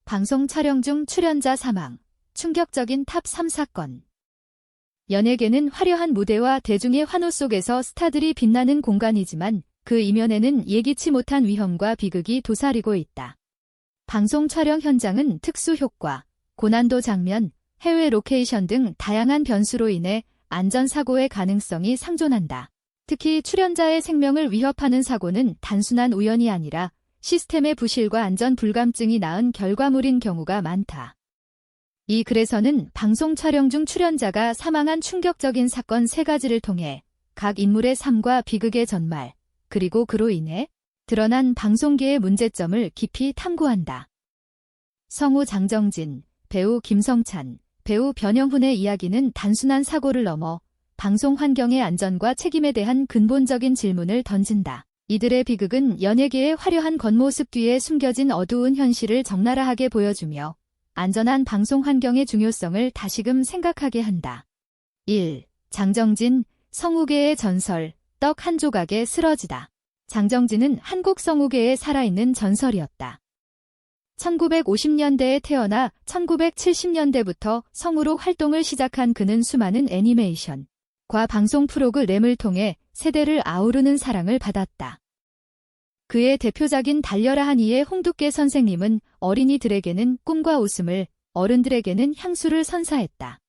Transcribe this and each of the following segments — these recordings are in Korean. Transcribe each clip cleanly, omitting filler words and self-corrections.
방송 촬영 중 출연자 사망, 충격적인 탑 3 사건. 연예계는 화려한 무대와 대중의 환호 속에서 스타들이 빛나는 공간이지만 그 이면에는 예기치 못한 위험과 비극이 도사리고 있다. 방송 촬영 현장은 특수 효과, 고난도 장면, 해외 로케이션 등 다양한 변수로 인해 안전사고의 가능성이 상존한다. 특히 출연자의 생명을 위협하는 사고는 단순한 우연이 아니라 시스템의 부실과 안전 불감증이 낳은 결과물인 경우가 많다. 이 글에서는 방송 촬영 중 출연자가 사망한 충격적인 사건 3가지를 통해 각 인물의 삶과 비극의 전말, 그리고 그로 인해 드러난 방송계의 문제점을 깊이 탐구한다. 성우 장정진, 배우 김성찬, 배우 변영훈의 이야기는 단순한 사고를 넘어 방송 환경의 안전과 책임에 대한 근본적인 질문을 던진다. 이들의 비극은 연예계의 화려한 겉모습 뒤에 숨겨진 어두운 현실을 적나라하게 보여주며 안전한 방송 환경의 중요성을 다시금 생각하게 한다. 1. 장정진, 성우계의 전설, 떡 한 조각에 쓰러지다. 장정진은 한국 성우계의 살아있는 전설이었다. 1950년대에 태어나 1970년대부터 성우로 활동을 시작한 그는 수많은 애니메이션과 방송 프로그램을 통해 세대를 아우르는 사랑을 받았다. 그의 대표작인 달려라 하니의 홍두깨 선생님은 어린이들에게는 꿈과 웃음을, 어른들에게는 향수를 선사했다.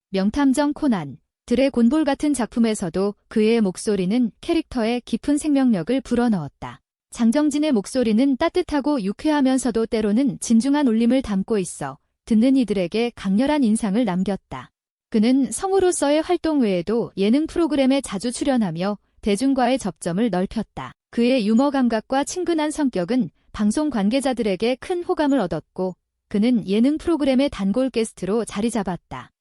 명탐정 코난, 드래곤볼 같은 작품에서도 그의 목소리는 캐릭터에 깊은 생명력을 불어넣었다. 장정진의 목소리는 따뜻하고 유쾌하면서도 때로는 진중한 울림을 담고 있어 듣는 이들에게 강렬한 인상을 남겼다. 그는 성우로서의 활동 외에도 예능 프로그램에 자주 출연하며 대중과의 접점을 넓혔다. 그의 유머 감각과 친근한 성격은 방송 관계자들에게 큰 호감을 얻었고 그는 예능 프로그램의 단골 게스트로 자리 잡았다.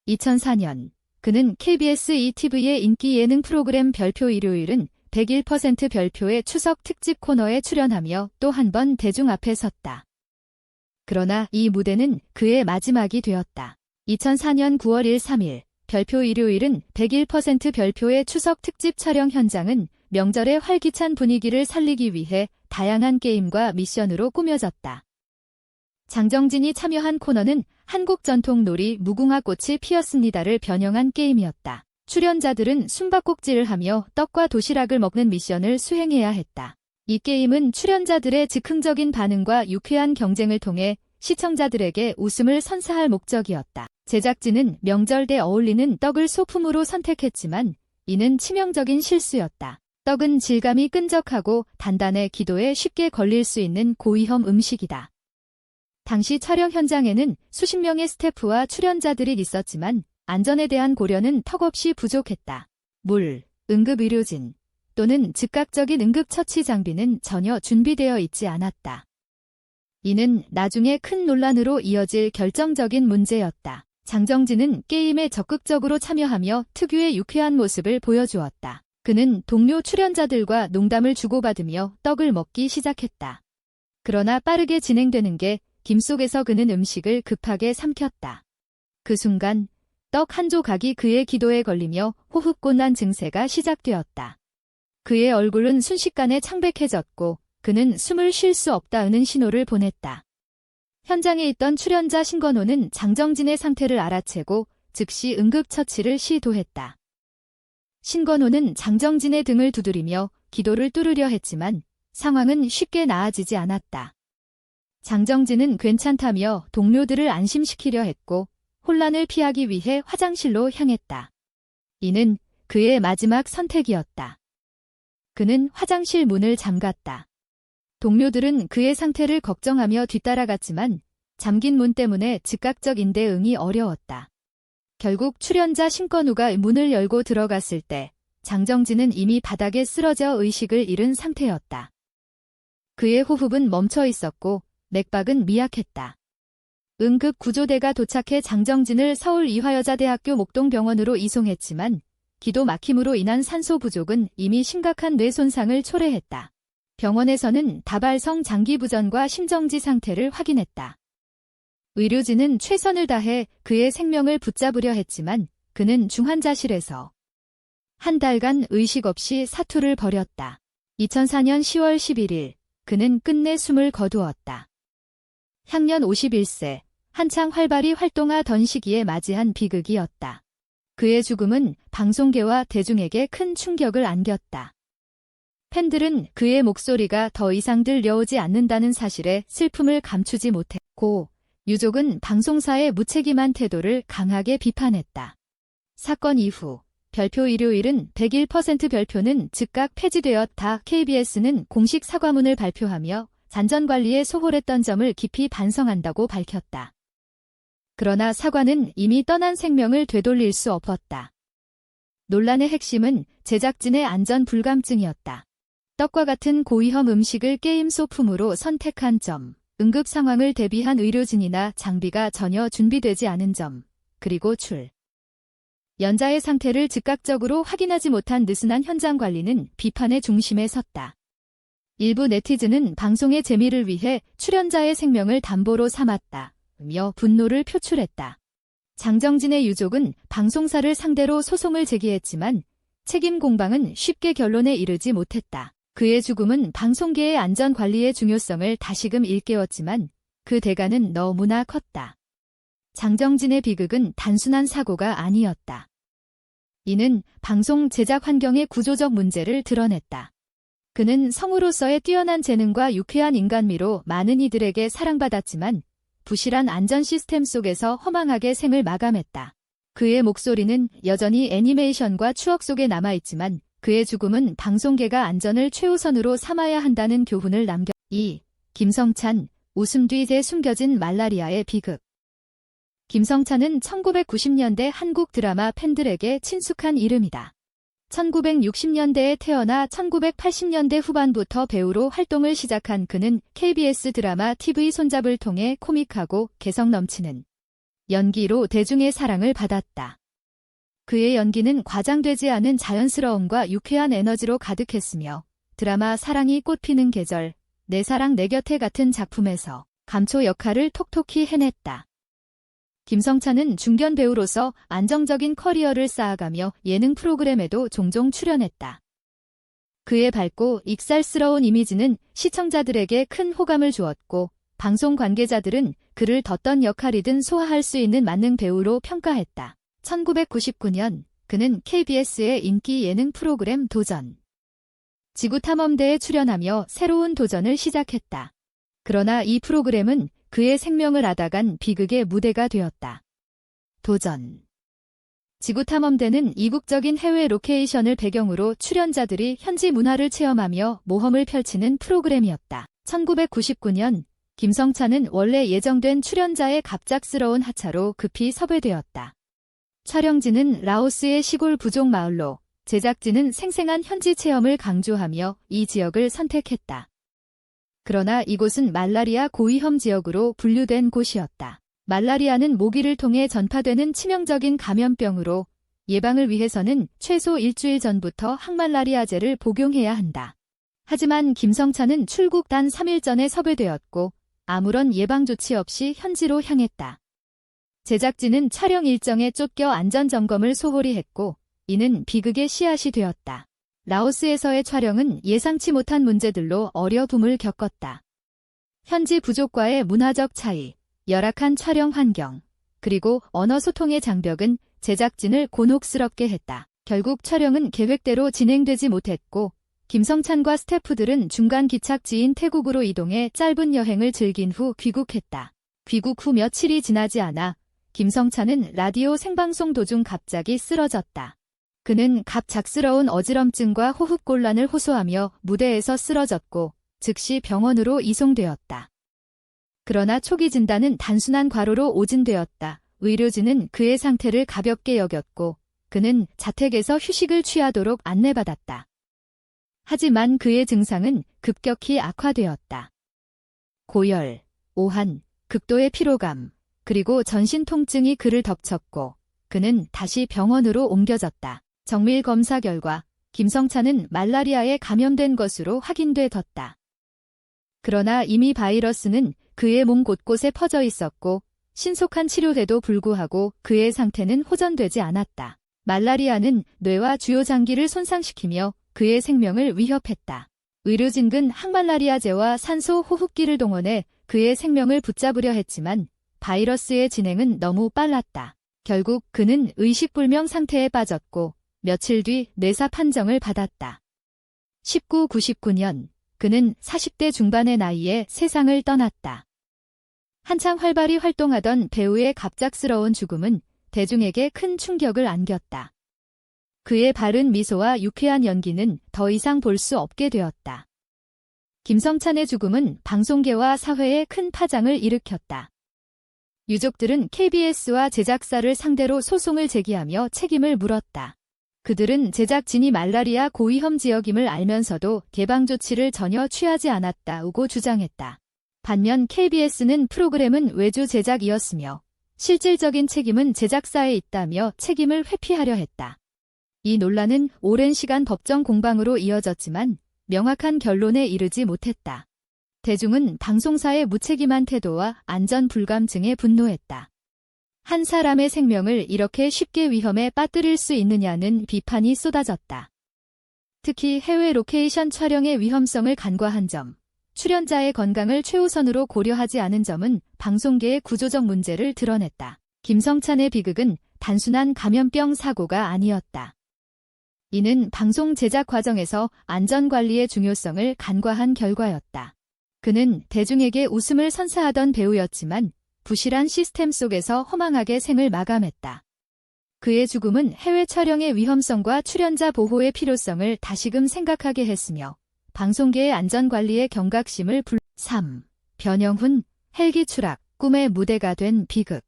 2004년 그는 KBS ETV의 인기 예능 프로그램 별표 일요일은 101% 별표의 추석 특집 코너에 출연하며 또 한 번 대중 앞에 섰다. 그러나 이 무대는 그의 마지막이 되었다. 2004년 9월 3일 별표 일요일은 101% 별표의 추석 특집 촬영 현장은 명절의 활기찬 분위기를 살리기 위해 다양한 게임과 미션으로 꾸며졌다. 장정진이 참여한 코너는 한국 전통 놀이 무궁화 꽃이 피었습니다를 변형한 게임이었다. 출연자들은 숨바꼭질을 하며 떡과 도시락을 먹는 미션을 수행해야 했다. 이 게임은 출연자들의 즉흥적인 반응과 유쾌한 경쟁을 통해 시청자들에게 웃음을 선사할 목적이었다. 제작진은 명절에 어울리는 떡을 소품으로 선택했지만 이는 치명적인 실수였다. 떡은 질감이 끈적하고 단단해 기도에 쉽게 걸릴 수 있는 고위험 음식이다. 당시 촬영 현장에는 수십 명의 스태프와 출연자들이 있었지만 안전에 대한 고려는 턱없이 부족했다. 물, 응급의료진 또는 즉각적인 응급처치 장비는 전혀 준비되어 있지 않았다. 이는 나중에 큰 논란으로 이어질 결정적인 문제였다. 장정진은 게임에 적극적으로 참여하며 특유의 유쾌한 모습을 보여주었다. 그는 동료 출연자들과 농담을 주고받으며 떡을 먹기 시작했다. 그러나 빠르게 진행되는 게 김 속에서 그는 음식을 급하게 삼켰다. 그 순간 떡 한 조각이 그의 기도에 걸리며 호흡곤란 증세가 시작되었다. 그의 얼굴은 순식간에 창백해졌고 그는 숨을 쉴 수 없다는 신호를 보냈다. 현장에 있던 출연자 신건호는 장정진의 상태를 알아채고 즉시 응급처치를 시도했다. 신건호는 장정진의 등을 두드리며 기도를 뚫으려 했지만 상황은 쉽게 나아지지 않았다. 장정진은 괜찮다며 동료들을 안심시키려 했고 혼란을 피하기 위해 화장실로 향했다. 이는 그의 마지막 선택이었다. 그는 화장실 문을 잠갔다. 동료들은 그의 상태를 걱정하며 뒤따라갔지만 잠긴 문 때문에 즉각적인 대응이 어려웠다. 결국 출연자 신건우가 문을 열고 들어갔을 때 장정진은 이미 바닥에 쓰러져 의식을 잃은 상태였다. 그의 호흡은 멈춰 있었고 맥박은 미약했다. 응급구조대가 도착해 장정진을 서울 이화여자대학교 목동병원으로 이송했지만 기도 막힘으로 인한 산소 부족은 이미 심각한 뇌 손상을 초래했다. 병원에서는 다발성 장기부전과 심정지 상태를 확인했다. 의료진은 최선을 다해 그의 생명을 붙잡으려 했지만 그는 중환자실에서 한 달간 의식 없이 사투를 벌였다. 2004년 10월 11일 그는 끝내 숨을 거두었다. 향년 51세, 한창 활발히 활동하던 시기에 맞이한 비극이었다. 그의 죽음은 방송계와 대중에게 큰 충격을 안겼다. 팬들은 그의 목소리가 더 이상 들려오지 않는다는 사실에 슬픔을 감추지 못했고, 유족은 방송사의 무책임한 태도를 강하게 비판했다. 사건 이후 별표 일요일은 101% 별표는 즉각 폐지되었다. KBS는 공식 사과문을 발표하며 잔전관리에 소홀했던 점을 깊이 반성한다고 밝혔다. 그러나 사과는 이미 떠난 생명을 되돌릴 수 없었다. 논란의 핵심은 제작진의 안전 불감증이었다. 떡과 같은 고위험 음식을 게임 소품으로 선택한 점, 응급 상황을 대비한 의료진이나 장비가 전혀 준비되지 않은 점, 그리고 연자의 상태를 즉각적으로 확인하지 못한 느슨한 현장 관리는 비판의 중심에 섰다. 일부 네티즌은 방송의 재미를 위해 출연자의 생명을 담보로 삼았다며 분노를 표출했다. 장정진의 유족은 방송사를 상대로 소송을 제기했지만 책임 공방은 쉽게 결론에 이르지 못했다. 그의 죽음은 방송계의 안전 관리의 중요성을 다시금 일깨웠지만 그 대가는 너무나 컸다. 장정진의 비극은 단순한 사고가 아니었다. 이는 방송 제작 환경의 구조적 문제를 드러냈다. 그는 성우로서의 뛰어난 재능과 유쾌한 인간미로 많은 이들에게 사랑받았지만 부실한 안전 시스템 속에서 허망하게 생을 마감했다. 그의 목소리는 여전히 애니메이션과 추억 속에 남아있지만 그의 죽음은 방송계가 안전을 최우선으로 삼아야 한다는 교훈을 남겼다. 2. 김성찬, 웃음 뒤에 숨겨진 말라리아의 비극. 김성찬은 1990년대 한국 드라마 팬들에게 친숙한 이름이다. 1960년대에 태어나 1980년대 후반부터 배우로 활동을 시작한 그는 KBS 드라마 TV 손잡을 통해 코믹하고 개성 넘치는 연기로 대중의 사랑을 받았다. 그의 연기는 과장되지 않은 자연스러움과 유쾌한 에너지로 가득했으며 드라마 사랑이 꽃피는 계절, 내 사랑 내 곁에 같은 작품에서 감초 역할을 톡톡히 해냈다. 김성찬은 중견 배우로서 안정적인 커리어를 쌓아가며 예능 프로그램에도 종종 출연했다. 그의 밝고 익살스러운 이미지는 시청자들에게 큰 호감을 주었고 방송 관계자들은 그를 어떤 역할이든 소화할 수 있는 만능 배우로 평가했다. 1999년 그는 KBS의 인기 예능 프로그램 도전 지구탐험대에 출연하며 새로운 도전을 시작했다. 그러나 이 프로그램은 그의 생명을 앗아간 비극의 무대가 되었다. 도전 지구탐험대는 이국적인 해외 로케이션을 배경으로 출연자들이 현지 문화를 체험하며 모험을 펼치는 프로그램이었다. 1999년 김성찬은 원래 예정된 출연자의 갑작스러운 하차로 급히 섭외되었다. 촬영지는 라오스의 시골 부족 마을로 제작진은 생생한 현지 체험을 강조하며 이 지역을 선택했다. 그러나 이곳은 말라리아 고위험 지역으로 분류된 곳이었다. 말라리아는 모기를 통해 전파되는 치명적인 감염병으로 예방을 위해서는 최소 일주일 전부터 항말라리아제를 복용해야 한다. 하지만 김성찬은 출국 단 3일 전에 섭외되었고 아무런 예방 조치 없이 현지로 향했다. 제작진은 촬영 일정에 쫓겨 안전점검을 소홀히 했고 이는 비극의 씨앗이 되었다. 라오스에서의 촬영은 예상치 못한 문제들로 어려움을 겪었다. 현지 부족과의 문화적 차이, 열악한 촬영 환경, 그리고 언어 소통의 장벽은 제작진을 곤혹스럽게 했다. 결국 촬영은 계획대로 진행되지 못했고 김성찬과 스태프들은 중간 기착지인 태국으로 이동해 짧은 여행을 즐긴 후 귀국했다. 귀국 후 며칠이 지나지 않아 김성찬은 라디오 생방송 도중 갑자기 쓰러졌다. 그는 갑작스러운 어지럼증과 호흡곤란을 호소하며 무대에서 쓰러졌고 즉시 병원으로 이송되었다. 그러나 초기 진단은 단순한 과로로 오진되었다. 의료진은 그의 상태를 가볍게 여겼고 그는 자택에서 휴식을 취하도록 안내받았다. 하지만 그의 증상은 급격히 악화되었다. 고열, 오한, 극도의 피로감, 그리고 전신 통증이 그를 덮쳤고 그는 다시 병원으로 옮겨졌다. 정밀 검사 결과 김성찬은 말라리아에 감염된 것으로 확인되었다. 그러나 이미 바이러스는 그의 몸 곳곳에 퍼져 있었고 신속한 치료에도 불구하고 그의 상태는 호전되지 않았다. 말라리아는 뇌와 주요 장기를 손상시키며 그의 생명을 위협했다. 의료진은 항말라리아제와 산소 호흡기를 동원해 그의 생명을 붙잡으려 했지만 바이러스의 진행은 너무 빨랐다. 결국 그는 의식불명 상태에 빠졌고 며칠 뒤 뇌사 판정을 받았다. 1999년 그는 40대 중반의 나이에 세상을 떠났다. 한창 활발히 활동하던 배우의 갑작스러운 죽음은 대중에게 큰 충격을 안겼다. 그의 바른 미소와 유쾌한 연기는 더 이상 볼 수 없게 되었다. 김성찬의 죽음은 방송계와 사회에 큰 파장을 일으켰다. 유족들은 KBS와 제작사를 상대로 소송을 제기하며 책임을 물었다. 그들은 제작진이 말라리아 고위험 지역임을 알면서도 개방 조치를 전혀 취하지 않았다고 주장했다. 반면 KBS는 프로그램은 외주 제작이었으며 실질적인 책임은 제작사에 있다며 책임을 회피하려 했다. 이 논란은 오랜 시간 법정 공방으로 이어졌지만 명확한 결론에 이르지 못했다. 대중은 방송사의 무책임한 태도와 안전 불감증에 분노했다. 한 사람의 생명을 이렇게 쉽게 위험에 빠뜨릴 수 있느냐는 비판이 쏟아졌다. 특히 해외 로케이션 촬영의 위험성을 간과한 점, 출연자의 건강을 최우선으로 고려하지 않은 점은 방송계의 구조적 문제를 드러냈다. 김성찬의 비극은 단순한 감염병 사고가 아니었다. 이는 방송 제작 과정에서 안전관리의 중요성을 간과한 결과였다. 그는 대중에게 웃음을 선사하던 배우였지만 부실한 시스템 속에서 허망하게 생을 마감했다. 그의 죽음은 해외 촬영의 위험성과 출연자 보호의 필요성을 다시금 생각하게 했으며 방송계의 안전관리의 경각심을 3. 변영훈, 헬기 추락, 꿈의 무대가 된 비극.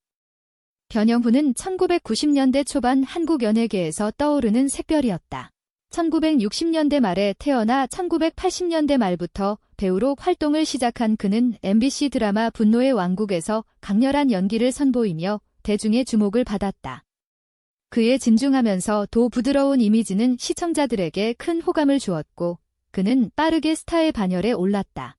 변영훈은 1990년대 초반 한국 연예계에서 떠오르는 샛별이었다. 1960년대 말에 태어나 1980년대 말부터 배우로 활동을 시작한 그는 MBC 드라마 분노의 왕국에서 강렬한 연기를 선보이며 대중의 주목을 받았다. 그의 진중하면서 도 부드러운 이미지는 시청자들에게 큰 호감을 주었고 그는 빠르게 스타의 반열에 올랐다.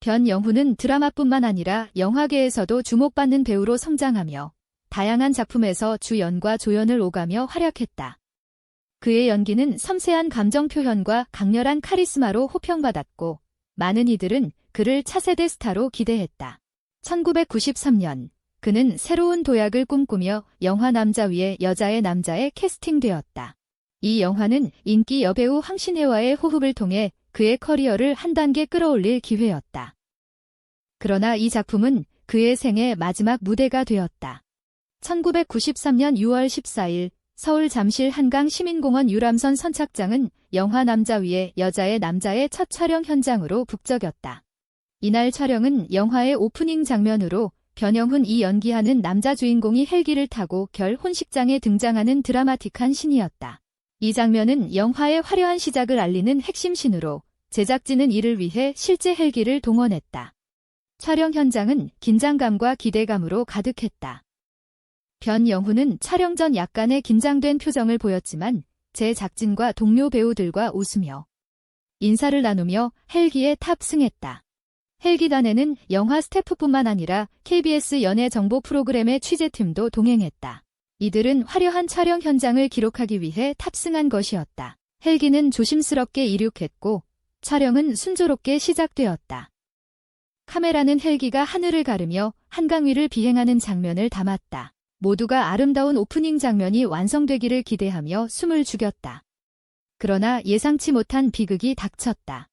변영훈은 드라마뿐만 아니라 영화계에서도 주목받는 배우로 성장하며 다양한 작품에서 주연과 조연을 오가며 활약했다. 그의 연기는 섬세한 감정 표현과 강렬한 카리스마로 호평받았고 많은 이들은 그를 차세대 스타로 기대했다. 1993년 그는 새로운 도약을 꿈꾸며 영화 남자 위에 여자의 남자에 캐스팅되었다. 이 영화는 인기 여배우 황신혜와의 호흡을 통해 그의 커리어를 한 단계 끌어올릴 기회였다. 그러나 이 작품은 그의 생애 마지막 무대가 되었다. 1993년 6월 14일 서울 잠실 한강 시민공원 유람선 선착장은 영화 남자 위에 여자의 남자의 첫 촬영 현장으로 북적였다. 이날 촬영은 영화의 오프닝 장면으로 변영훈이 연기하는 남자 주인공이 헬기를 타고 결혼식장에 등장하는 드라마틱한 신이었다. 이 장면은 영화의 화려한 시작을 알리는 핵심 신으로 제작진은 이를 위해 실제 헬기를 동원했다. 촬영 현장은 긴장감과 기대감으로 가득했다. 변영훈은 촬영 전 약간의 긴장된 표정을 보였지만 제작진과 동료 배우들과 웃으며 인사를 나누며 헬기에 탑승했다. 헬기단에는 영화 스태프뿐만 아니라 KBS 연예 정보 프로그램의 취재팀도 동행했다. 이들은 화려한 촬영 현장을 기록하기 위해 탑승한 것이었다. 헬기는 조심스럽게 이륙했고 촬영은 순조롭게 시작되었다. 카메라는 헬기가 하늘을 가르며 한강 위를 비행하는 장면을 담았다. 모두가 아름다운 오프닝 장면이 완성되기를 기대하며 숨을 죽였다. 그러나 예상치 못한 비극이 닥쳤다.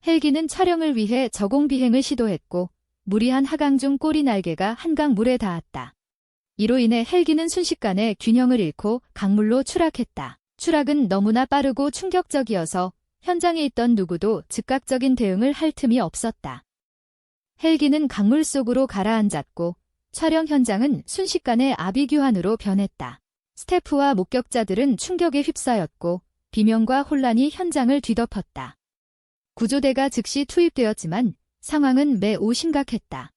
헬기는 촬영을 위해 저공 비행을 시도했고 무리한 하강 중 꼬리 날개가 한강 물에 닿았다. 이로 인해 헬기는 순식간에 균형을 잃고 강물로 추락했다. 추락은 너무나 빠르고 충격적이어서 현장에 있던 누구도 즉각적인 대응을 할 틈이 없었다. 헬기는 강물 속으로 가라앉았고 촬영 현장은 순식간에 아비규환으로 변했다. 스태프와 목격자들은 충격에 휩싸였고 비명과 혼란이 현장을 뒤덮었다. 구조대가 즉시 투입되었지만 상황은 매우 심각했다.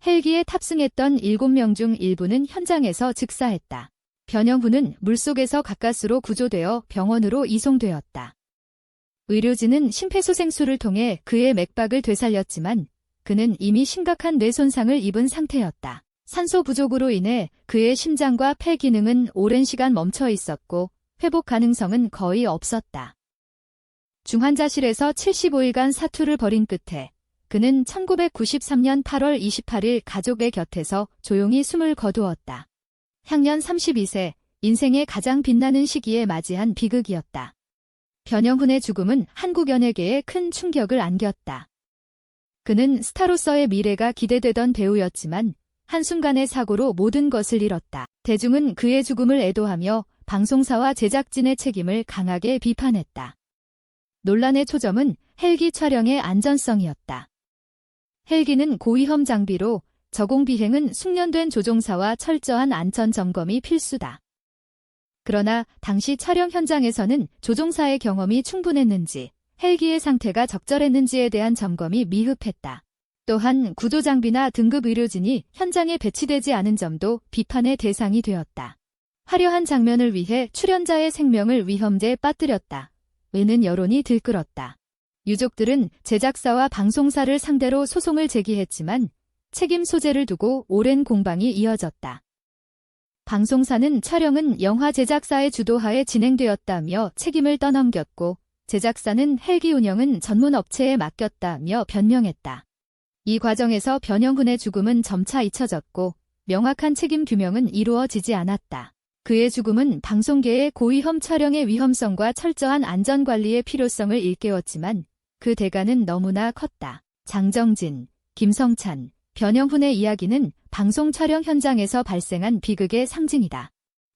헬기에 탑승했던 7명 중 일부는 현장에서 즉사했다. 변영훈은 물속에서 가까스로 구조되어 병원으로 이송되었다. 의료진은 심폐소생술을 통해 그의 맥박을 되살렸지만 그는 이미 심각한 뇌 손상을 입은 상태였다. 산소 부족으로 인해 그의 심장과 폐 기능은 오랜 시간 멈춰 있었고 회복 가능성은 거의 없었다. 중환자실에서 75일간 사투를 벌인 끝에 그는 1993년 8월 28일 가족의 곁에서 조용히 숨을 거두었다. 향년 32세, 인생의 가장 빛나는 시기에 맞이한 비극이었다. 변영훈의 죽음은 한국 연예계에 큰 충격을 안겼다. 그는 스타로서의 미래가 기대되던 배우였지만 한순간의 사고로 모든 것을 잃었다. 대중은 그의 죽음을 애도하며 방송사와 제작진의 책임을 강하게 비판했다. 논란의 초점은 헬기 촬영의 안전성이었다. 헬기는 고위험 장비로 저공 비행은 숙련된 조종사와 철저한 안전 점검이 필수다. 그러나 당시 촬영 현장에서는 조종사의 경험이 충분했는지, 헬기의 상태가 적절했는지에 대한 점검이 미흡했다. 또한 구조장비나 등급 의료진이 현장에 배치되지 않은 점도 비판의 대상이 되었다. 화려한 장면을 위해 출연자의 생명을 위험제에 빠뜨렸다. 외는 여론이 들끓었다. 유족들은 제작사와 방송사를 상대로 소송을 제기했지만 책임 소재를 두고 오랜 공방이 이어졌다. 방송사는 촬영은 영화 제작사의 주도하에 진행되었다며 책임을 떠넘겼고, 제작사는 헬기 운영은 전문 업체에 맡겼다며 변명했다. 이 과정에서 변영훈의 죽음은 점차 잊혀졌고 명확한 책임 규명은 이루어지지 않았다. 그의 죽음은 방송계의 고위험 촬영의 위험성과 철저한 안전관리의 필요성을 일깨웠지만 그 대가는 너무나 컸다. 장정진, 김성찬, 변영훈의 이야기는 방송 촬영 현장에서 발생한 비극의 상징이다.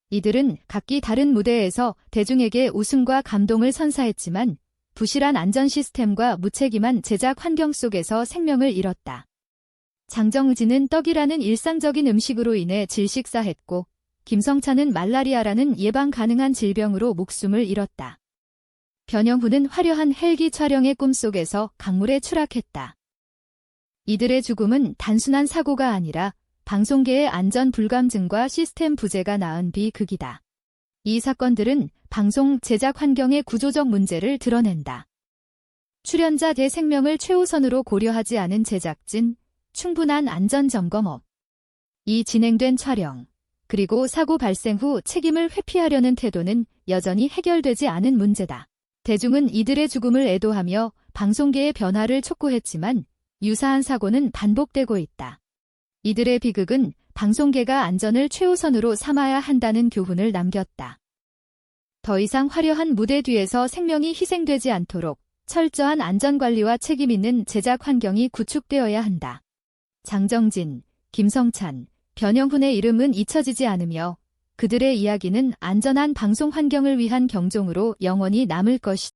이들은 각기 다른 무대에서 대중에게 웃음과 감동을 선사했지만 부실한 안전 시스템과 무책임한 제작 환경 속에서 생명을 잃었다. 장정진은 떡이라는 일상적인 음식으로 인해 질식사했고, 김성찬은 말라리아라는 예방 가능한 질병으로 목숨을 잃었다. 변영훈은 화려한 헬기 촬영의 꿈속에서 강물에 추락했다. 이들의 죽음은 단순한 사고가 아니라 방송계의 안전 불감증과 시스템 부재가 낳은 비극이다. 이 사건들은 방송 제작 환경의 구조적 문제를 드러낸다. 출연자 대 생명을 최우선으로 고려하지 않은 제작진, 충분한 안전 점검 없이 진행된 촬영, 그리고 사고 발생 후 책임을 회피하려는 태도는 여전히 해결되지 않은 문제다. 대중은 이들의 죽음을 애도하며 방송계의 변화를 촉구했지만 유사한 사고는 반복되고 있다. 이들의 비극은 방송계가 안전을 최우선으로 삼아야 한다는 교훈을 남겼다. 더 이상 화려한 무대 뒤에서 생명이 희생되지 않도록 철저한 안전관리와 책임 있는 제작 환경이 구축되어야 한다. 장정진, 김성찬, 변영훈의 이름은 잊혀지지 않으며 그들의 이야기는 안전한 방송 환경을 위한 경종으로 영원히 남을 것이다.